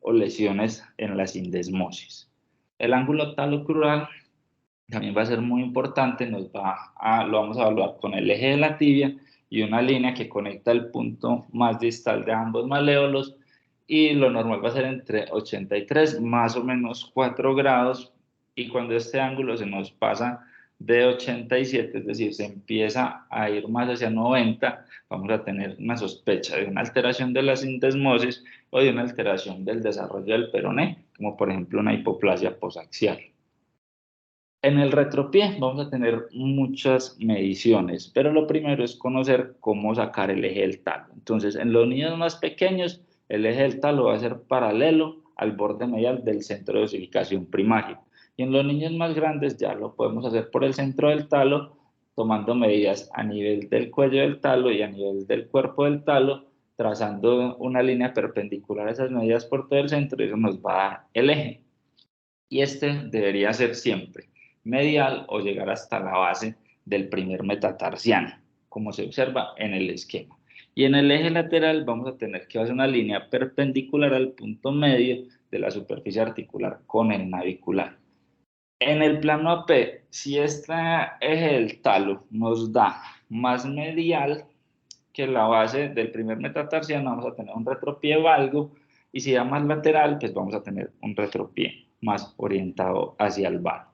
o lesiones en la sindesmosis. El ángulo talocrural también va a ser muy importante, lo vamos a evaluar con el eje de la tibia y una línea que conecta el punto más distal de ambos maléolos, y lo normal va a ser entre 83 más o menos 4 grados, y cuando este ángulo se nos pasa de 87, es decir, se empieza a ir más hacia 90, vamos a tener una sospecha de una alteración de la sindesmosis o de una alteración del desarrollo del peroné, como por ejemplo una hipoplasia posaxial. En el retropié vamos a tener muchas mediciones, pero lo primero es conocer cómo sacar el eje del talo. Entonces, en los niños más pequeños, el eje del talo va a ser paralelo al borde medial del centro de osificación primario. Y en los niños más grandes ya lo podemos hacer por el centro del talo, tomando medidas a nivel del cuello del talo y a nivel del cuerpo del talo, trazando una línea perpendicular a esas medidas por todo el centro, y eso nos va a dar el eje. Y este debería ser siempre medial o llegar hasta la base del primer metatarsiano, como se observa en el esquema. Y en el eje lateral vamos a tener que hacer una línea perpendicular al punto medio de la superficie articular con el navicular. En el plano AP, si este eje del talo nos da más medial que la base del primer metatarsiano, vamos a tener un retropié valgo, y si da más lateral, pues vamos a tener un retropié más orientado hacia el vano.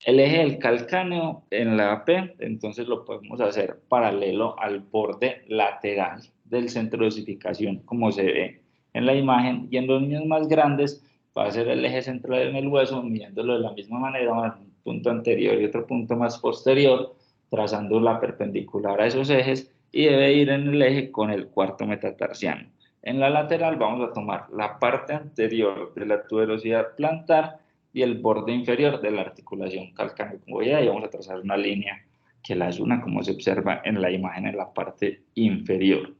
El eje del calcáneo en la AP, entonces lo podemos hacer paralelo al borde lateral del centro de osificación, como se ve en la imagen, y en los niños más grandes va a ser el eje central en el hueso, midiéndolo de la misma manera, un punto anterior y otro punto más posterior, trazando la perpendicular a esos ejes, y debe ir en el eje con el cuarto metatarsiano. En la lateral vamos a tomar la parte anterior de la tuberosidad plantar y el borde inferior de la articulación calcáneo-congoidea, y vamos a trazar una línea que las una, como se observa en la imagen, en la parte inferior.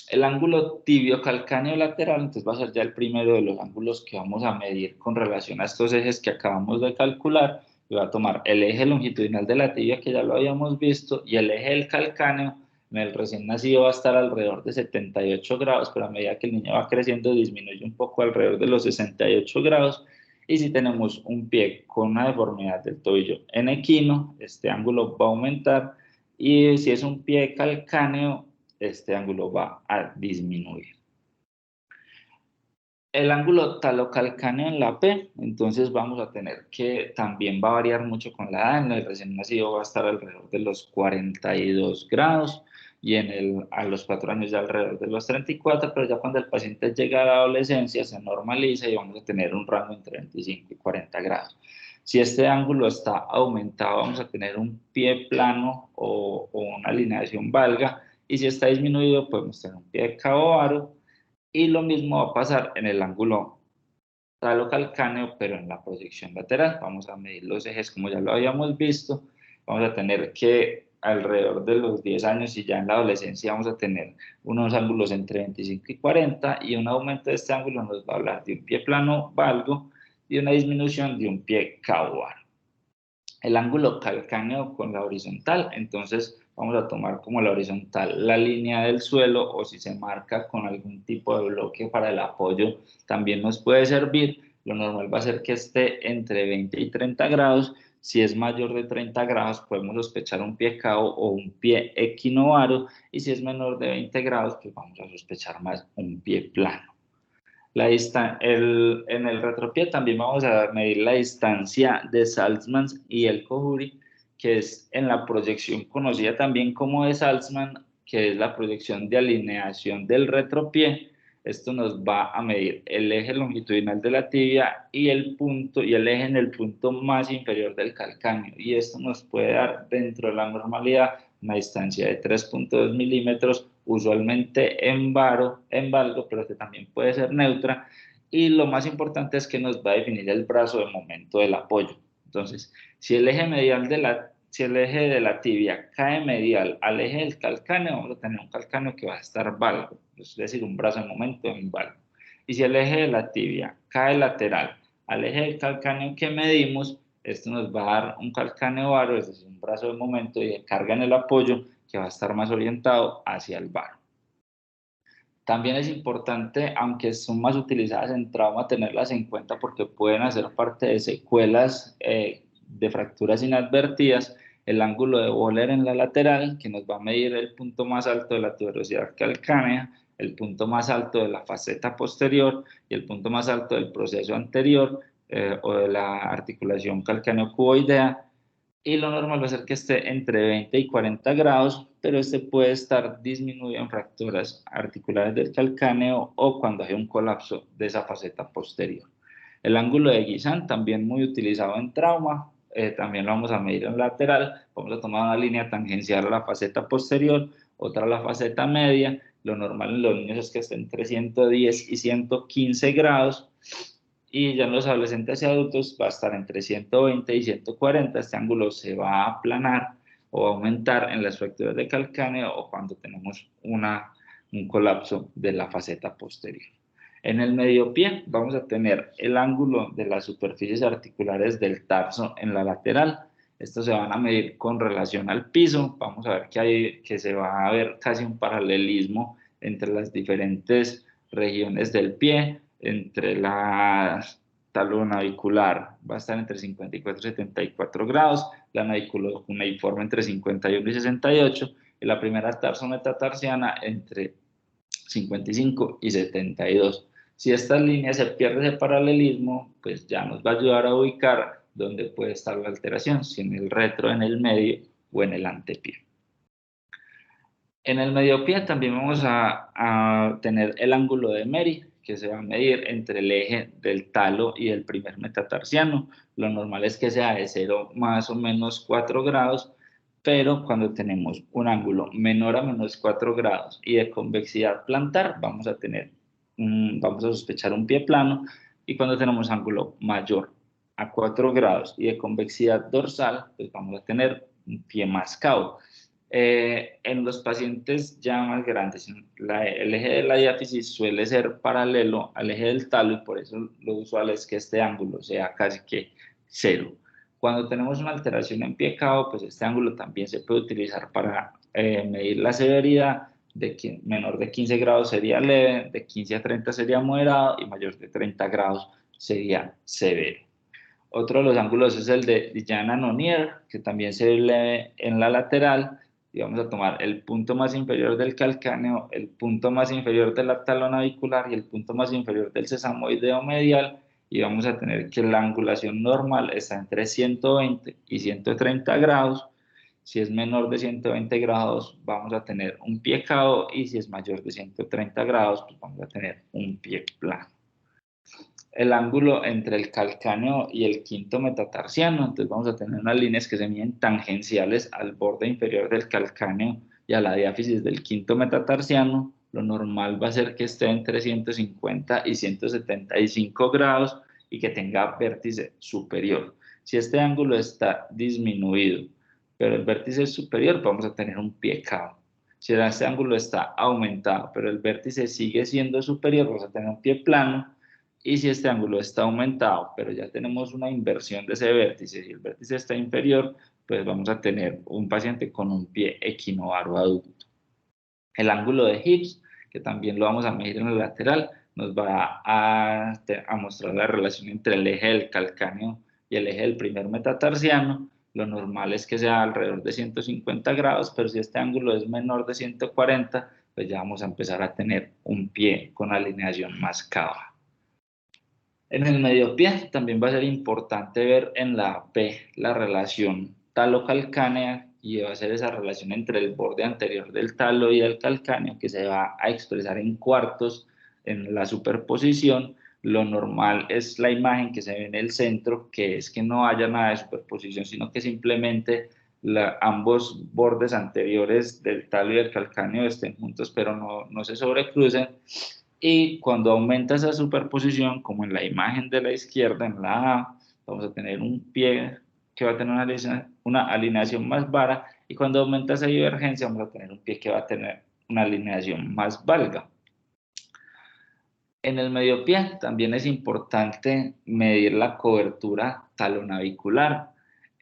El ángulo tibio calcáneo lateral, entonces va a ser ya el primero de los ángulos que vamos a medir con relación a estos ejes que acabamos de calcular. Y va a tomar el eje longitudinal de la tibia, que ya lo habíamos visto, y el eje del calcáneo. En el recién nacido va a estar alrededor de 78 grados, pero a medida que el niño va creciendo disminuye un poco alrededor de los 68 grados. Y si tenemos un pie con una deformidad del tobillo en equino, este ángulo va a aumentar, y si es un pie calcáneo, este ángulo va a disminuir. El ángulo talocalcáneo en la P, entonces vamos a tener que también va a variar mucho con la edad. En el recién nacido va a estar alrededor de los 42 grados, y a los 4 años ya alrededor de los 34, pero ya cuando el paciente llega a la adolescencia se normaliza y vamos a tener un rango entre 25 y 40 grados. Si este ángulo está aumentado, vamos a tener un pie plano o una alineación valga, y si está disminuido, podemos tener un pie de cabo varo. Y lo mismo va a pasar en el ángulo talocalcáneo, pero en la proyección lateral. Vamos a medir los ejes como ya lo habíamos visto. Vamos a tener que alrededor de los 10 años, y ya en la adolescencia vamos a tener unos ángulos entre 25 y 40, y un aumento de este ángulo nos va a hablar de un pie plano valgo y una disminución de un pie caubar. El ángulo calcáneo con la horizontal, entonces vamos a tomar como la horizontal la línea del suelo, o si se marca con algún tipo de bloque para el apoyo también nos puede servir. Lo normal va a ser que esté entre 20 y 30 grados. Si es mayor de 30 grados podemos sospechar un pie cao o un pie equinovaro, y si es menor de 20 grados pues vamos a sospechar más un pie plano. En el retropié también vamos a medir la distancia de Saltzman y el Kohoury, que es en la proyección conocida también como de Saltzman, que es la proyección de alineación del retropié. Esto nos va a medir el eje longitudinal de la tibia y el eje en el punto más inferior del calcáneo, y esto nos puede dar dentro de la normalidad una distancia de 3.2 milímetros, usualmente en valgo, pero que también puede ser neutra. Y lo más importante es que nos va a definir el brazo de momento del apoyo. Entonces, si el eje de la tibia cae medial al eje del calcáneo, vamos a tener un calcáneo que va a estar valgo, es decir, un brazo de momento en valgo. Y si el eje de la tibia cae lateral al eje del calcáneo que medimos, esto nos va a dar un calcáneo varo, es decir, un brazo de momento y de carga en el apoyo que va a estar más orientado hacia el varo. También es importante, aunque son más utilizadas en trauma, tenerlas en cuenta porque pueden hacer parte de secuelas de fracturas inadvertidas. El ángulo de Wöhler en la lateral, que nos va a medir el punto más alto de la tuberosidad calcánea, el punto más alto de la faceta posterior y el punto más alto del proceso anterior o de la articulación calcáneo-cuboidea. Y lo normal va a ser que esté entre 20 y 40 grados, pero este puede estar disminuido en fracturas articulares del calcáneo o cuando hay un colapso de esa faceta posterior. El ángulo de Guisan, también muy utilizado en trauma, también lo vamos a medir en lateral. Vamos a tomar una línea tangencial a la faceta posterior, otra a la faceta media. Lo normal en los niños es que esté entre 110 y 115 grados. Y ya en los adolescentes y adultos va a estar entre 120 y 140. Este ángulo se va a aplanar o a aumentar en las fracturas de calcáneo o cuando tenemos un colapso de la faceta posterior. En el medio pie vamos a tener el ángulo de las superficies articulares del tarso en la lateral. Estos se van a medir con relación al piso. Vamos a ver que se va a ver casi un paralelismo entre las diferentes regiones del pie, entre la talón navicular va a estar entre 54 y 74 grados, la navicular cuneiforme entre 51 y 68, y la primera tarsometatarsiana entre 55 y 72. Si esta línea se pierde ese paralelismo, pues ya nos va a ayudar a ubicar dónde puede estar la alteración, si en el retro, en el medio o en el antepié. En el mediopié también vamos a tener el ángulo de Meri, que se va a medir entre el eje del talo y el primer metatarsiano. Lo normal es que sea de 0 más o menos 4 grados, pero cuando tenemos un ángulo menor a menos 4 grados y de convexidad plantar, vamos a sospechar un pie plano, y cuando tenemos ángulo mayor a 4 grados y de convexidad dorsal, pues vamos a tener un pie mascado. En los pacientes ya más grandes, el eje de la diáfisis suele ser paralelo al eje del talo y por eso lo usual es que este ángulo sea casi que 0. Cuando tenemos una alteración en pie cao, pues este ángulo también se puede utilizar para medir la severidad. Menor de 15 grados sería leve, de 15 a 30 sería moderado y mayor de 30 grados sería severo. Otro de los ángulos es el de Diana-Nonier, que también se ve en la lateral, y vamos a tomar el punto más inferior del calcáneo, el punto más inferior de la talonavicular y el punto más inferior del sesamoideo medial, y vamos a tener que la angulación normal está entre 120 y 130 grados. Si es menor de 120 grados, vamos a tener un pie cao, y si es mayor de 130 grados, pues vamos a tener un pie plano. El ángulo entre el calcáneo y el quinto metatarsiano, entonces vamos a tener unas líneas que se miden tangenciales al borde inferior del calcáneo y a la diáfisis del quinto metatarsiano. Lo normal va a ser que esté entre 150 y 175 grados y que tenga vértice superior. Si este ángulo está disminuido, pero el vértice es superior, vamos a tener un pie cao. Si este ángulo está aumentado, pero el vértice sigue siendo superior, vamos a tener un pie plano. Y si este ángulo está aumentado, pero ya tenemos una inversión de ese vértice, y el vértice está inferior, pues vamos a tener un paciente con un pie equinovaro adulto. El ángulo de Hips, que también lo vamos a medir en el lateral, nos va a mostrar la relación entre el eje del calcáneo y el eje del primer metatarsiano. Lo normal es que sea alrededor de 150 grados, pero si este ángulo es menor de 140, pues ya vamos a empezar a tener un pie con alineación más cava. En el mediopié también va a ser importante ver en la P la relación talo-calcánea, y va a ser esa relación entre el borde anterior del talo y el calcáneo, que se va a expresar en cuartos en la superposición. Lo normal es la imagen que se ve en el centro, que es que no haya nada de superposición, sino que simplemente ambos bordes anteriores del talo y del calcáneo estén juntos, pero no se sobrecrucen. Y cuando aumenta esa superposición, como en la imagen de la izquierda, en la A, vamos a tener un pie que va a tener una alineación más vara, y cuando aumenta esa divergencia, vamos a tener un pie que va a tener una alineación más valga. En el mediopié también es importante medir la cobertura talonavicular.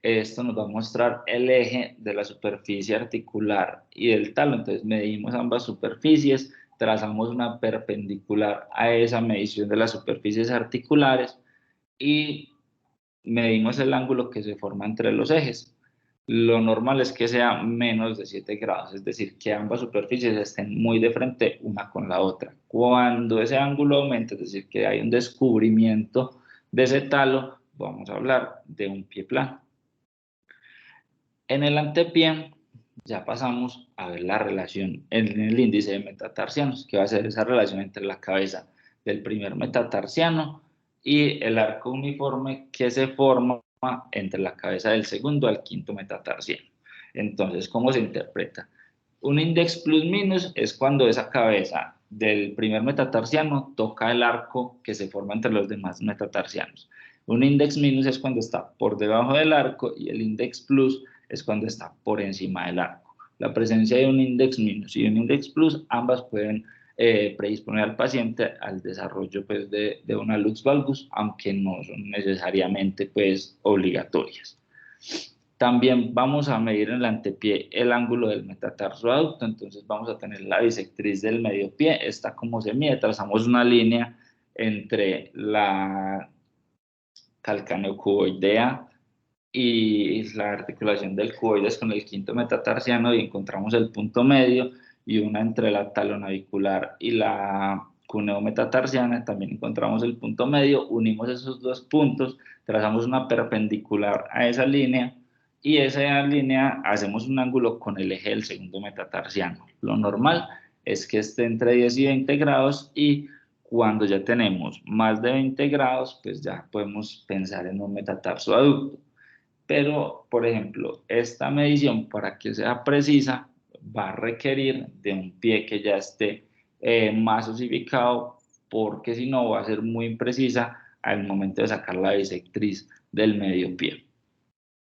Esto nos va a mostrar el eje de la superficie articular y del talo. Entonces medimos ambas superficies. trazamos una perpendicular a esa medición de las superficies articulares y medimos el ángulo que se forma entre los ejes. Lo normal es que sea menos de 7 grados, es decir, que ambas superficies estén muy de frente una con la otra. Cuando ese ángulo aumenta, es decir, que hay un descubrimiento de ese talo, vamos a hablar de un pie plano. En el antepié ya pasamos a ver la relación en el índice de metatarsianos, que va a ser esa relación entre la cabeza del primer metatarsiano y el arco uniforme que se forma entre la cabeza del segundo al quinto metatarsiano. Entonces, ¿cómo se interpreta? Un index plus minus es cuando esa cabeza del primer metatarsiano toca el arco que se forma entre los demás metatarsianos. Un index minus es cuando está por debajo del arco y el index plus es cuando está por encima del arco. La presencia de un index minus y un index plus, ambas pueden predisponer al paciente al desarrollo pues, de una lux valgus, aunque no son necesariamente pues, obligatorias. También vamos a medir en el antepié el ángulo del metatarso aducto, entonces vamos a tener la bisectriz del medio pie, esta como se mide, trazamos una línea entre la calcaneocuboidea y la articulación del cuboides con el quinto metatarsiano y encontramos el punto medio y una entre la talonavicular y la cuneo metatarsiana también encontramos el punto medio, unimos esos dos puntos, trazamos una perpendicular a esa línea y esa línea hacemos un ángulo con el eje del segundo metatarsiano. Lo normal es que esté entre 10 y 20 grados y cuando ya tenemos más de 20 grados, pues ya podemos pensar en un metatarso aducto. Pero, por ejemplo, esta medición para que sea precisa va a requerir de un pie que ya esté más osificado porque si no va a ser muy imprecisa al momento de sacar la bisectriz del medio pie.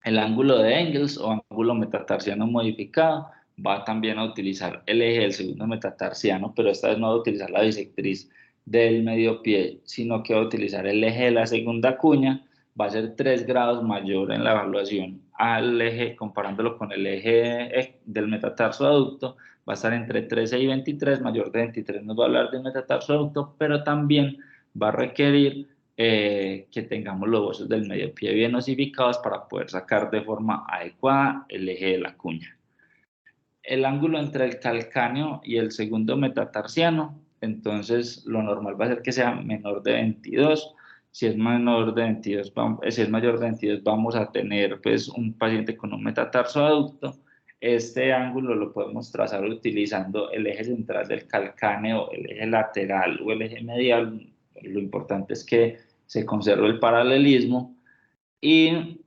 El ángulo de Engels o ángulo metatarsiano modificado va también a utilizar el eje del segundo metatarsiano, pero esta vez no va a utilizar la bisectriz del medio pie, sino que va a utilizar el eje de la segunda cuña, va a ser 3 grados mayor en la evaluación al eje, comparándolo con el eje del metatarso aducto, va a estar entre 13 y 23, mayor de 23 nos va a hablar del metatarso aducto, pero también va a requerir que tengamos los huesos del medio pie bien osificados para poder sacar de forma adecuada el eje de la cuña. El ángulo entre el calcáneo y el segundo metatarsiano, entonces lo normal va a ser que sea menor de 22. Si es menor de 22, si es mayor de 22, vamos a tener pues un paciente con un metatarso aducto. Este ángulo lo podemos trazar utilizando el eje central del calcáneo, el eje lateral o el eje medial. Lo importante es que se conserve el paralelismo y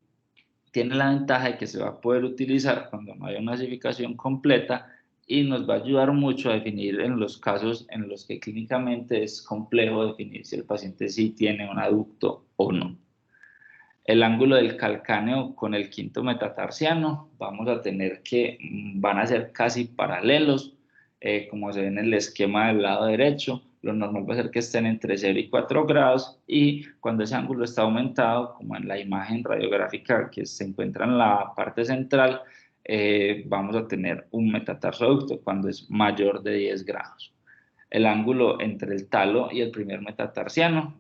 tiene la ventaja de que se va a poder utilizar cuando no haya una osificación completa y nos va a ayudar mucho a definir en los casos en los que clínicamente es complejo definir si el paciente sí tiene un aducto o no. El ángulo del calcáneo con el quinto metatarsiano, vamos a tener que van a ser casi paralelos, como se ve en el esquema del lado derecho. Lo normal va a ser que estén entre 0 y 4 grados y cuando ese ángulo está aumentado, como en la imagen radiográfica que se encuentra en la parte central, vamos a tener un metatarso aducto cuando es mayor de 10 grados. El ángulo entre el talo y el primer metatarsiano,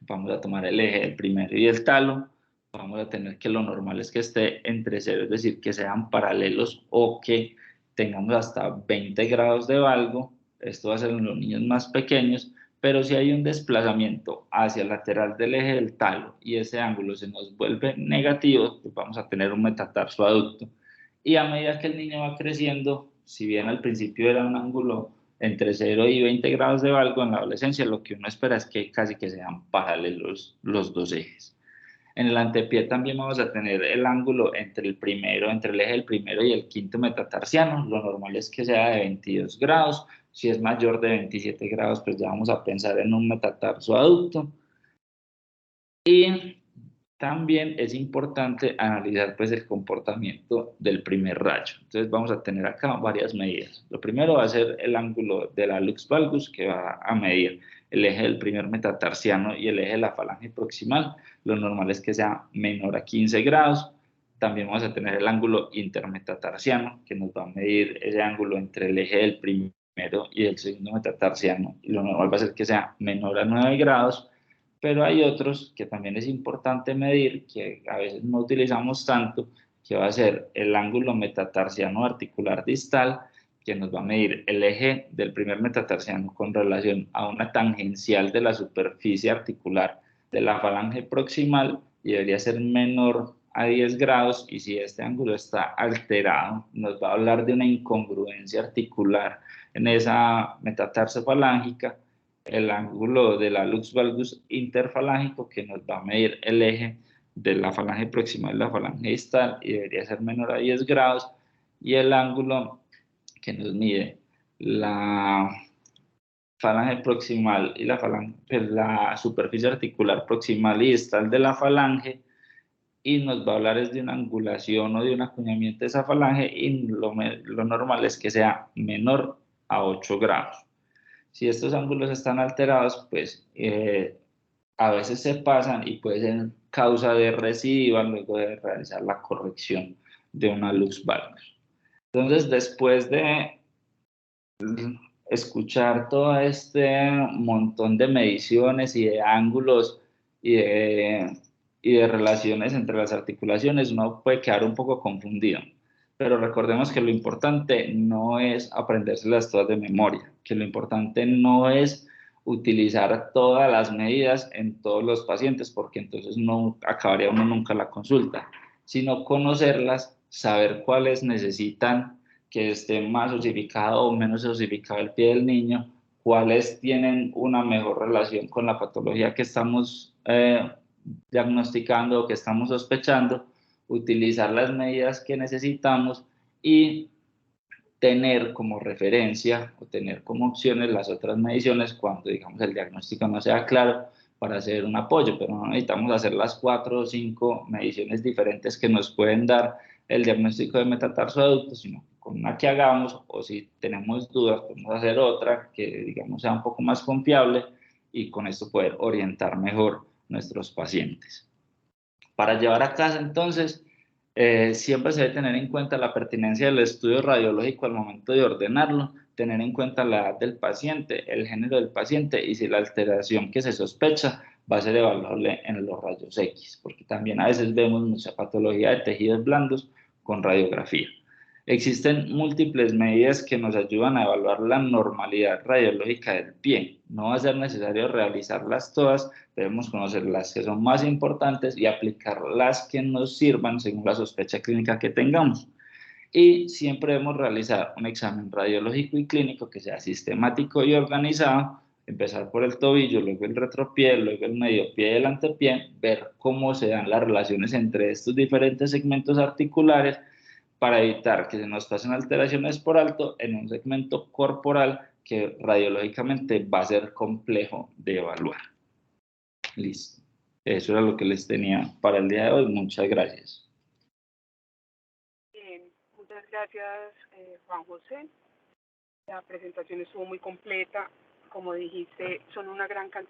vamos a tomar el eje del primero y el talo, vamos a tener que lo normal es que esté entre cero, es decir, que sean paralelos o que tengamos hasta 20 grados de valgo. Esto va a ser en los niños más pequeños, pero si hay un desplazamiento hacia el lateral del eje del talo y ese ángulo se nos vuelve negativo, pues vamos a tener un metatarso aducto. Y a medida que el niño va creciendo, si bien al principio era un ángulo entre 0 y 20 grados de valgo, en la adolescencia lo que uno espera es que casi que sean paralelos los dos ejes. En el antepié también vamos a tener el ángulo entre entre el eje del primero y el quinto metatarsiano. Lo normal es que sea de 22 grados. Si es mayor de 27 grados, pues ya vamos a pensar en un metatarso aducto. Y también es importante analizar pues el comportamiento del primer rayo. Entonces vamos a tener acá varias medidas. Lo primero va a ser el ángulo de la lux valgus, que va a medir el eje del primer metatarsiano y el eje de la falange proximal. Lo normal es que sea menor a 15 grados. También vamos a tener el ángulo intermetatarsiano, que nos va a medir ese ángulo entre el eje del primer primero y del segundo metatarsiano, y lo normal va a ser que sea menor a 9 grados, pero hay otros que también es importante medir, que a veces no utilizamos tanto, que va a ser el ángulo metatarsiano articular distal, que nos va a medir el eje del primer metatarsiano con relación a una tangencial de la superficie articular de la falange proximal, y debería ser menor a 10 grados, y si este ángulo está alterado, nos va a hablar de una incongruencia articular en esa metatarso falángica. El ángulo de la lux valgus interfalángico, que nos va a medir el eje de la falange proximal y la falange distal, y debería ser menor a 10 grados, y el ángulo que nos mide la falange proximal y la falange, pues la superficie articular proximal y distal de la falange, y nos va a hablar es de una angulación o de un acuñamiento de esa falange, y lo normal es que sea menor a 8 grados. Si estos ángulos están alterados, pues a veces se pasan y puede ser causa de recidiva luego de realizar la corrección de una lux valgus. Entonces, después de escuchar todo este montón de mediciones y de ángulos y de relaciones entre las articulaciones, uno puede quedar un poco confundido. Pero recordemos que lo importante no es aprendérselas todas de memoria, que lo importante no es utilizar todas las medidas en todos los pacientes, porque entonces no acabaría uno nunca la consulta, sino conocerlas, saber cuáles necesitan que esté más osificado o menos osificado el pie del niño, cuáles tienen una mejor relación con la patología que estamos diagnosticando o que estamos sospechando, utilizar las medidas que necesitamos y tener como referencia o tener como opciones las otras mediciones cuando, digamos, el diagnóstico no sea claro, para hacer un apoyo, pero no necesitamos hacer las 4 o 5 mediciones diferentes que nos pueden dar el diagnóstico de metatarso adulto, sino con una que hagamos, o si tenemos dudas, podemos hacer otra que, digamos, sea un poco más confiable, y con esto poder orientar mejor nuestros pacientes. Para llevar a casa, entonces, siempre se debe tener en cuenta la pertinencia del estudio radiológico al momento de ordenarlo, tener en cuenta la edad del paciente, el género del paciente, y si la alteración que se sospecha va a ser evaluable en los rayos X, porque también a veces vemos mucha patología de tejidos blandos con radiografía. Existen múltiples medidas que nos ayudan a evaluar la normalidad radiológica del pie. No va a ser necesario realizarlas todas, debemos conocer las que son más importantes y aplicar las que nos sirvan según la sospecha clínica que tengamos. Y siempre debemos realizar un examen radiológico y clínico que sea sistemático y organizado, empezar por el tobillo, luego el retropié, luego el mediopié y el antepié, ver cómo se dan las relaciones entre estos diferentes segmentos articulares, para evitar que se nos pasen alteraciones por alto en un segmento corporal que radiológicamente va a ser complejo de evaluar. Listo. Eso era lo que les tenía para el día de hoy. Muchas gracias. Bien, muchas gracias, Juan José. La presentación estuvo muy completa. Como dijiste, son una gran cantidad